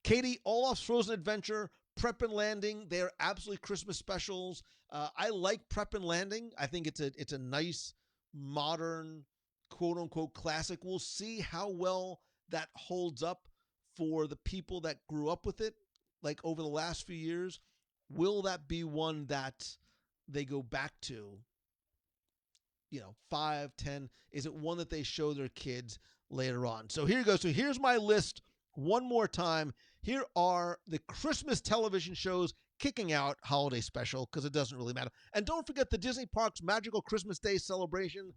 Katie, Olaf's Frozen Adventure, Prep and Landing, they're absolutely Christmas specials. I like Prep and Landing. I think it's a nice, modern, quote-unquote classic. We'll see how well that holds up for the people that grew up with it, like over the last few years. Will that be one that they go back to, 5, 10? Is it one that they show their kids later on? So here you go. So here's my list one more time. Here are the Christmas television shows kicking out holiday special because it doesn't really matter. And don't forget the Disney Parks Magical Christmas Day celebration.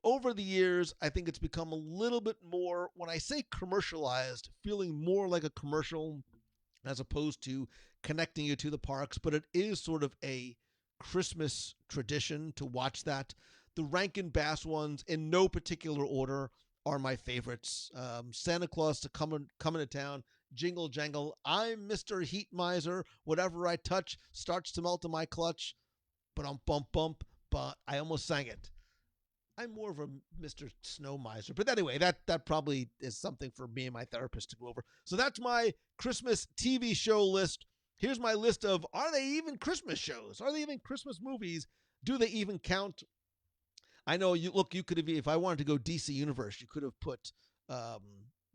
Over the years, I think it's become a little bit more, when I say commercialized, feeling more like a commercial as opposed to connecting you to the parks. But it is sort of a Christmas tradition to watch that. The Rankin Bass ones, in no particular order, are my favorites. Santa Claus to come into town, Jingle Jangle, I'm Mr. Heat Miser, whatever I touch starts to melt in my clutch, but I almost sang it. I'm more of a Mr. Snow Miser. But anyway, that probably is something for me and my therapist to go over. So that's my Christmas TV show list. Here's my list of, are they even Christmas shows? Are they even Christmas movies? Do they even count? I know you could have, if I wanted to go DC Universe, you could have put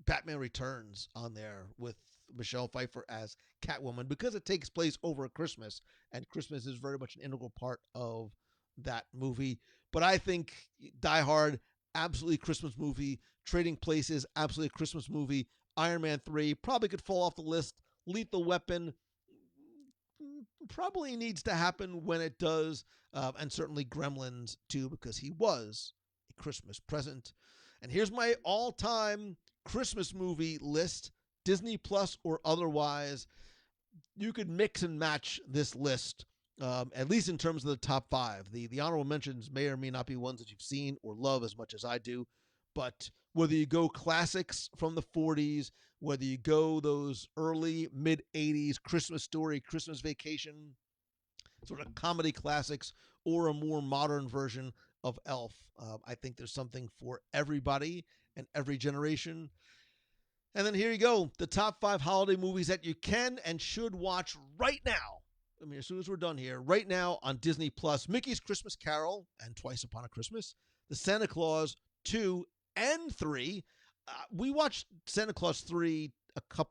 Batman Returns on there with Michelle Pfeiffer as Catwoman because it takes place over Christmas, and Christmas is very much an integral part of that movie. But I think Die Hard, absolutely Christmas movie. Trading Places, absolutely Christmas movie. Iron Man 3 probably could fall off the list. Lethal Weapon probably needs to happen when it does. And certainly Gremlins 2 because he was a Christmas present. And here's my all-time Christmas movie list, Disney Plus or otherwise. You could mix and match this list. At least in terms of the top 5. The honorable mentions may or may not be ones that you've seen or love as much as I do. But whether you go classics from the 40s, whether you go those early, mid-80s Christmas Story, Christmas Vacation, sort of comedy classics, or a more modern version of Elf, I think there's something for everybody and every generation. And then here you go, the top 5 holiday movies that you can and should watch right now. I mean, as soon as we're done here, right now on Disney Plus, Mickey's Christmas Carol and Twice Upon a Christmas, the Santa Claus 2 and 3. We watched Santa Claus 3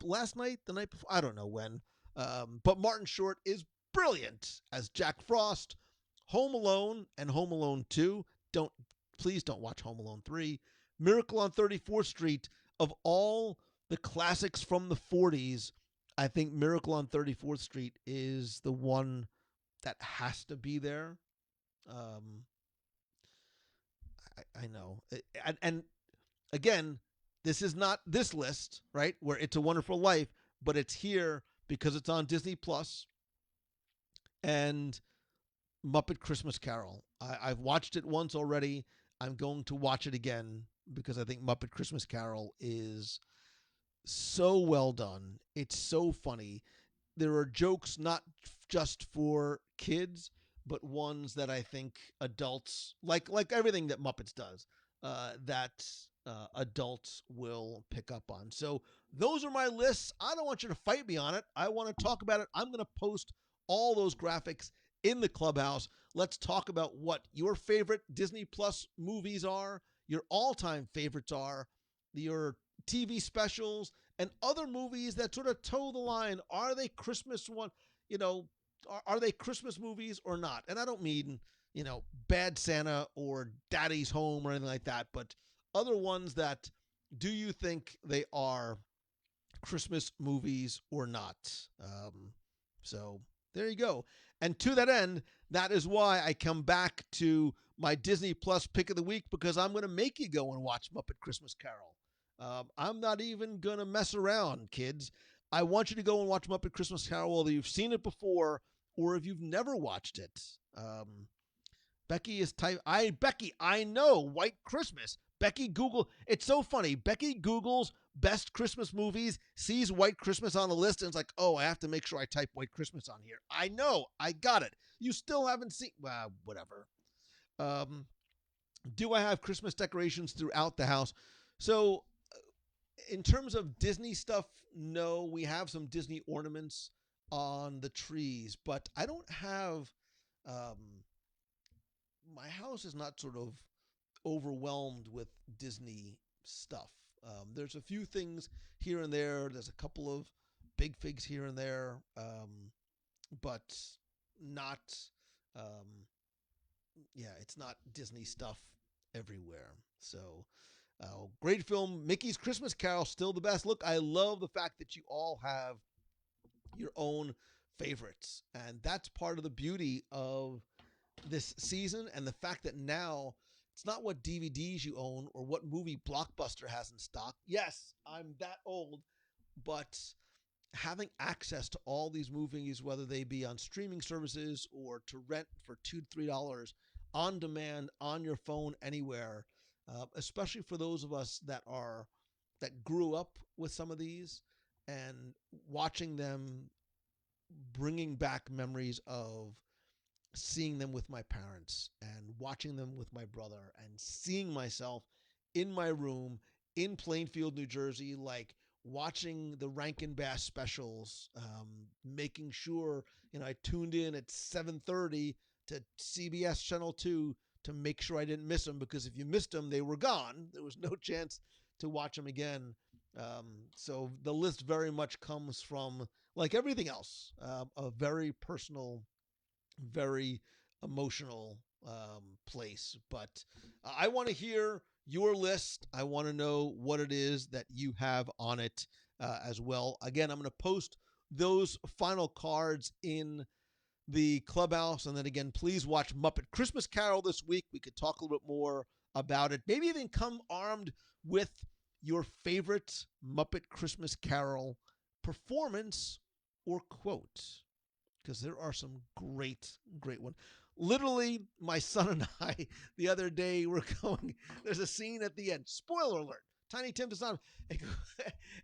last night, the night before, I don't know when. But Martin Short is brilliant as Jack Frost. Home Alone and Home Alone 2. Please don't watch Home Alone 3. Miracle on 34th Street. Of all the classics from the 40s, I think Miracle on 34th Street is the one that has to be there. I know. And again, this is not this list, right, where It's a Wonderful Life, but it's here because it's on Disney Plus. And Muppet Christmas Carol. I've watched it once already. I'm going to watch it again because I think Muppet Christmas Carol is so well done. It's so funny. There are jokes not just for kids, but ones that I think adults like everything that Muppets does that adults will pick up on. So those are my lists. I don't want you to fight me on it. I want to talk about it. I'm going to post all those graphics in the clubhouse. Let's talk about what your favorite Disney Plus movies are, your all-time favorites are, your TV specials, and other movies that sort of toe the line. Are they Christmas one? You know, are they Christmas movies or not? And I don't mean, Bad Santa or Daddy's Home or anything like that, but other ones that do you think they are Christmas movies or not? So there you go. And to that end, that is why I come back to my Disney Plus pick of the week because I'm going to make you go and watch Muppet Christmas Carol. I'm not even going to mess around, kids. I want you to go and watch Muppet Christmas Carol, whether you've seen it before or if you've never watched it. Becky is type. Becky, I know White Christmas. Becky Google. It's so funny. Becky Googles best Christmas movies, sees White Christmas on the list, and it's like, oh, I have to make sure I type White Christmas on here. I know. I got it. You still haven't seen. Whatever. Do I have Christmas decorations throughout the house? So in terms of Disney stuff, no, we have some Disney ornaments on the trees, but I don't have. My house is not sort of overwhelmed with Disney stuff. There's a few things here and there. There's a couple of big figs here and there, but not. Um, yeah, it's not Disney stuff everywhere. So great film. Mickey's Christmas Carol, still the best. Look, I love the fact that you all have your own favorites. And that's part of the beauty of this season and the fact that now it's not what DVDs you own or what movie Blockbuster has in stock. Yes, I'm that old, but having access to all these movies, whether they be on streaming services or to rent for $2 to $3 on demand on your phone anywhere, especially for those of us that grew up with some of these and watching them, bringing back memories of seeing them with my parents and watching them with my brother and seeing myself in my room in Plainfield, New Jersey, like watching the Rankin Bass specials, making sure I tuned in at 7:30 to CBS Channel 2 to make sure I didn't miss them, because if you missed them, they were gone. There was no chance to watch them again. So the list very much comes from, like everything else, a very personal, very emotional place. But I want to hear your list. I want to know what it is that you have on it as well. Again, I'm going to post those final cards in the clubhouse. And then again, please watch Muppet Christmas Carol this week. We could talk a little bit more about it. Maybe even come armed with your favorite Muppet Christmas Carol performance or quote, because there are some great ones. Literally, my son and I, the other day, were going, there's a scene at the end. Spoiler alert. Tiny Tim does not.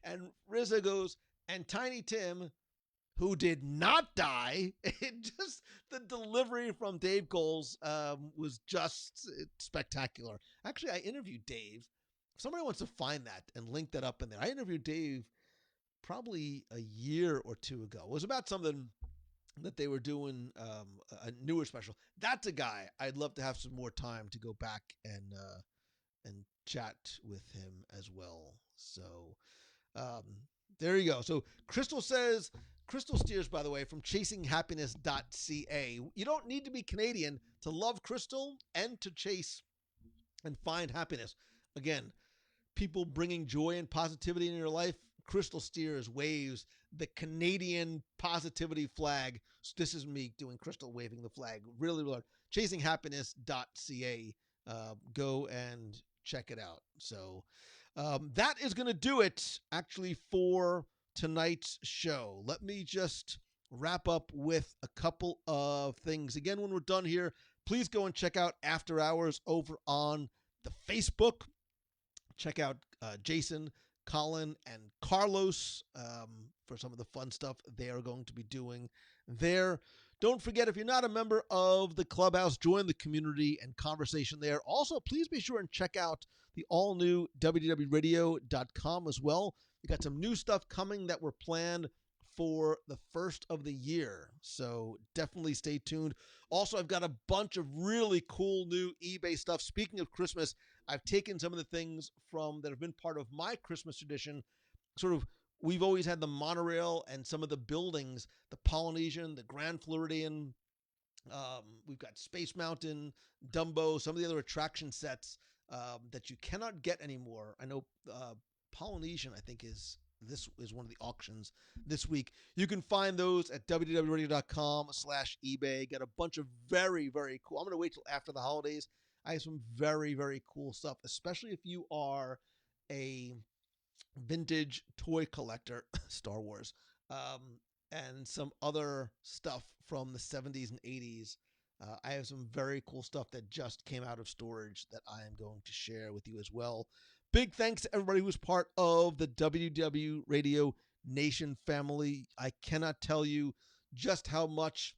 And Rizza goes, and Tiny Tim, who did not die, the delivery from Dave Coles was just spectacular. Actually, I interviewed Dave. If somebody wants to find that and link that up in there, I interviewed Dave probably a year or two ago. It was about something that they were doing, a newer special. That's a guy I'd love to have some more time to go back and chat with him as well. So there you go. So Crystal steers, by the way, from chasinghappiness.ca. You don't need to be Canadian to love Crystal and to chase and find happiness. Again, people bringing joy and positivity in your life. Crystal Steers waves the Canadian positivity flag. So this is me doing Crystal waving the flag. Really, really. Chasinghappiness.ca. Go and check it out. So that is going to do it, actually, for tonight's show. Let me just wrap up with a couple of things. Again, when we're done here, please go and check out After Hours over on the Facebook. Check out Jason, Colin, and Carlos for some of the fun stuff they are going to be doing there. Don't forget, if you're not a member of the clubhouse, join the community and conversation there. Also, please be sure and check out the all new WDWRadio.com as well. We got some new stuff coming that were planned for the first of the year. So definitely stay tuned. Also, I've got a bunch of really cool new eBay stuff. Speaking of Christmas, I've taken some of the things from that have been part of my Christmas tradition. Sort of, we've always had the monorail and some of the buildings, the Polynesian, the Grand Floridian. We've got Space Mountain, Dumbo, some of the other attraction sets that you cannot get anymore. I know Polynesian, I think, this is one of the auctions this week. You can find those at www.radio.com/eBay. Got a bunch of very, very cool. I'm going to wait till after the holidays. I have some very, very cool stuff, especially if you are a vintage toy collector, Star Wars, and some other stuff from the 70s and 80s. I have some very cool stuff that just came out of storage that I am going to share with you as well. Big thanks to everybody who's part of the WDW Radio Nation family. I cannot tell you just how much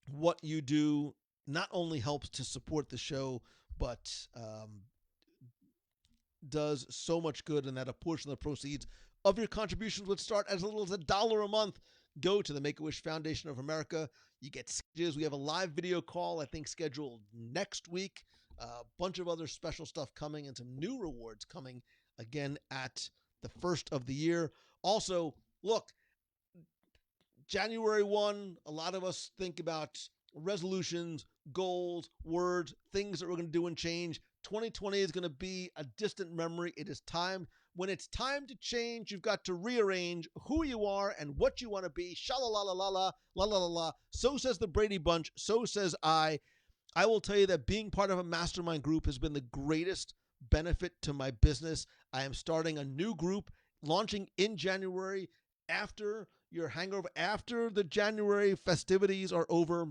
what you do not only helps to support the show, but does so much good, and that a portion of the proceeds of your contributions would start as little as $1 a month. Go to the Make-A-Wish Foundation of America. You get sketches. We have a live video call, I think, scheduled next week. A bunch of other special stuff coming and some new rewards coming again at the first of the year. Also, look, January 1, a lot of us think about resolutions, goals, words, things that we're going to do and change. 2020 is going to be a distant memory. It is time. When it's time to change, you've got to rearrange who you are and what you want to be. Sha-la-la-la-la-la, la-la-la-la. So says the Brady Bunch. So says I. I will tell you that being part of a mastermind group has been the greatest benefit to my business. I am starting a new group launching in January after your hangover, after the January festivities are over.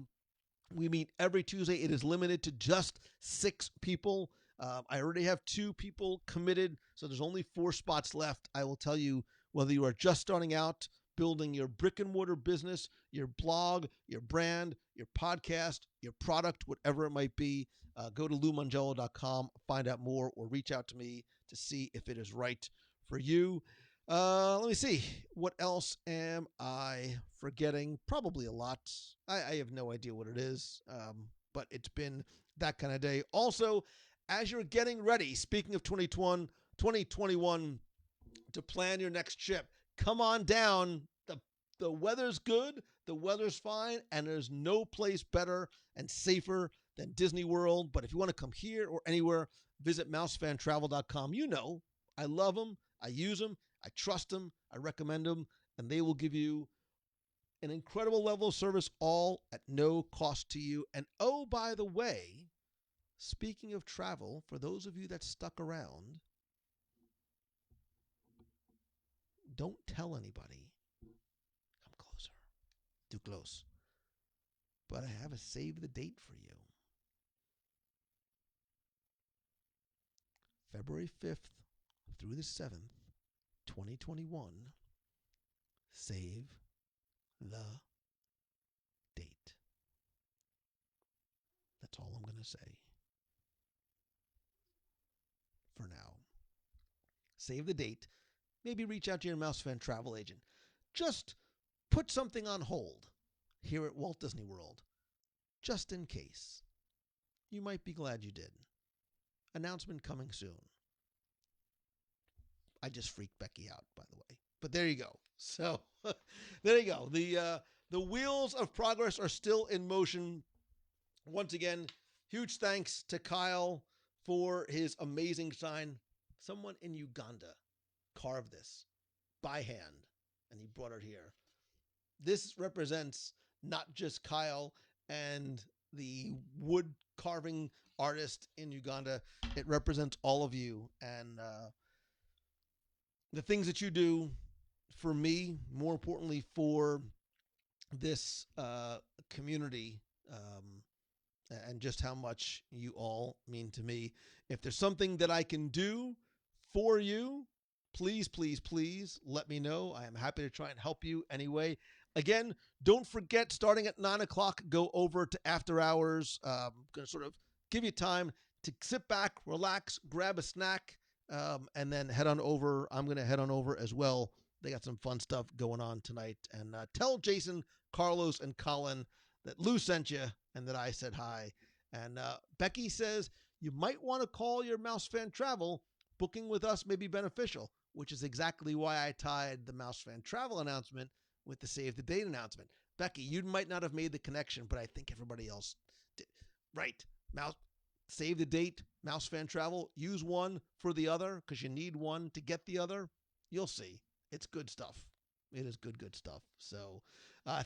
We meet every Tuesday. It is limited to just 6 people. I already have 2 people committed, so there's only 4 spots left. I will tell you, whether you are just starting out, building your brick and mortar business, your blog, your brand, your podcast, your product, whatever it might be, go to LouMangello.com, find out more, or reach out to me to see if it is right for you. Let me see. What else am I forgetting? Probably a lot. I have no idea what it is, but it's been that kind of day. Also, as you're getting ready, speaking of 2021, to plan your next trip, come on down. The weather's good, the weather's fine, and there's no place better and safer than Disney World. But if you want to come here or anywhere, visit mousefantravel.com. You know, I love them, I use them, I trust them, I recommend them, and they will give you an incredible level of service, all at no cost to you. And oh, by the way, speaking of travel, for those of you that stuck around, don't tell anybody. Come closer. Too close. But I have a save the date for you. February 5th through the 7th, 2021. Save the date. That's all I'm going to say for now. Save the date. Maybe reach out to your Mousefan travel agent. Just put something on hold here at Walt Disney World, just in case. You might be glad you did. Announcement coming soon. I just freaked Becky out, by the way. But there you go. So, there you go. The wheels of progress are still in motion. Once again, huge thanks to Kyle for his amazing sign. Someone in Uganda carved this by hand, and he brought it here. This represents not just Kyle and the wood carving artist in Uganda. It represents all of you and the things that you do for me, more importantly for this community, and just how much you all mean to me. If there's something that I can do for you, please, please, please let me know. I am happy to try and help you anyway. Again, don't forget, starting at 9 o'clock, go over to After Hours. Going to sort of give you time to sit back, relax, grab a snack, and then head on over. I'm going to head on over as well. They got some fun stuff going on tonight. And tell Jason, Carlos, and Colin that Lou sent you and that I said hi. And Becky says you might want to call your Mouse Fan Travel. Booking with us may be beneficial, which is exactly why I tied the Mouse Fan Travel announcement with the Save the Date announcement. Becky, you might not have made the connection, but I think everybody else did. Right. Mouse Save the Date, Mouse Fan Travel. Use one for the other because you need one to get the other. You'll see. It's good stuff. It is good, good stuff. So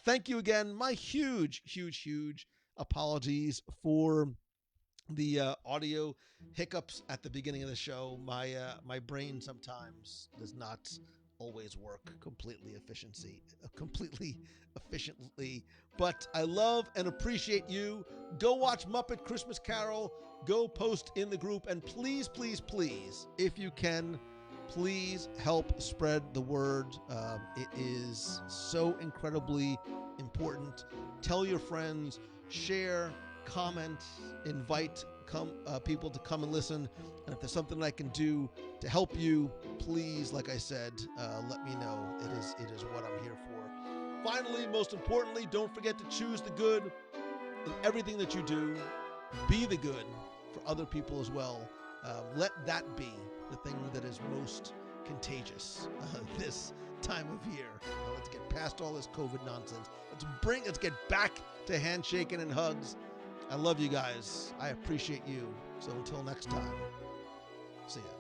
thank you again. My huge, huge, huge apologies for the audio hiccups at the beginning of the show. My brain sometimes does not always work completely efficiently, but I love and appreciate you. Go watch Muppet Christmas Carol. Go post in the group, and please, please, please, if you can, please help spread the word. It is so incredibly important. Tell your friends, share, comment, invite people to come and listen. And if there's something I can do to help you, please, like I said, let me know. It is what I'm here for. Finally, most importantly, don't forget to choose the good in everything that you do. Be the good for other people as well. Let that be the thing that is most contagious this time of year. Let's get past all this COVID nonsense. Let's get back to handshaking and hugs. I love you guys. I appreciate you. So until next time, see ya.